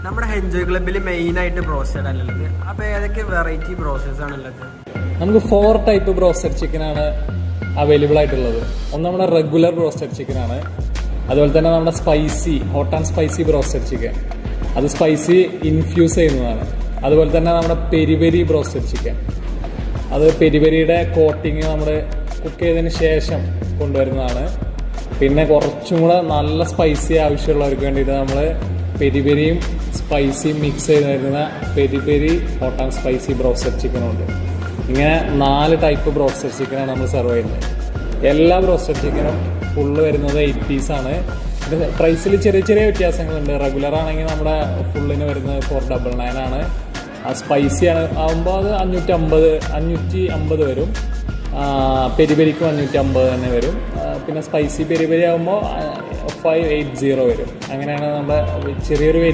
നമ്മുടെ എൻജോയ് ക്ലബ്ബിൽ മെയിനായിട്ട് ബ്രോസ്റ്റഡ് ആണുള്ളത്. അപ്പോൾ ഏതൊക്കെ വെറൈറ്റി ബ്രോസ്റ്റേഴ്സ് ആണുള്ളത്? നമുക്ക് 4 ടൈപ്പ് ബ്രോസ്റ്റഡ് ചിക്കനാണ് അവൈലബിൾ ആയിട്ടുള്ളത്. ഒന്ന് നമ്മുടെ റെഗുലർ ബ്രോസ്റ്റഡ് ചിക്കനാണ്. അതുപോലെ തന്നെ നമ്മുടെ spicy hot and spicy broasted chicken, അത് സ്പൈസി ഇൻഫ്യൂസ് ചെയ്യുന്നതാണ്. അതുപോലെ തന്നെ നമ്മുടെ പെരി പെരി ബ്രോസ്റ്റഡ് ചിക്കൻ, അത് പെരി പെരിയുടെ കോട്ടിങ് നമ്മൾ കുക്ക് ചെയ്തതിന് ശേഷം കൊണ്ടുവരുന്നതാണ്. പിന്നെ കുറച്ചും കൂടെ നല്ല സ്പൈസി ആവശ്യമുള്ളവർക്ക് വേണ്ടിയിട്ട് നമ്മൾ പെരി പെരിയും സ്പൈസിയും മിക്സ് ചെയ്ത് വരുന്ന peri peri hot and spicy broasted ചിക്കനുണ്ട്. ഇങ്ങനെ 4 ടൈപ്പ് ബ്രോസ്റ്റഡ് ചിക്കനാണ് നമ്മൾ സെർവ് ചെയ്യുന്നത്. എല്ലാ ബ്രോസ്റ്റഡ് ചിക്കനും ഫുള്ള് വരുന്നത് 8 പീസാണ്. ഇത് പ്രൈസിൽ ചെറിയ ചെറിയ വ്യത്യാസങ്ങളുണ്ട്. റെഗുലർ ആണെങ്കിൽ നമ്മുടെ ഫുള്ളിന് വരുന്നത് 499 ആണ്. സ്പൈസി ആകുമ്പോൾ അത് 550 വരും. പെരി പെരിക്കും 550 തന്നെ വരും. പിന്നെ സ്പൈസി പെരി പെരി ആകുമ്പോൾ 580 വരും. അങ്ങനെയാണ് നമ്മുടെ ചെറിയൊരു വേരിയേഷൻ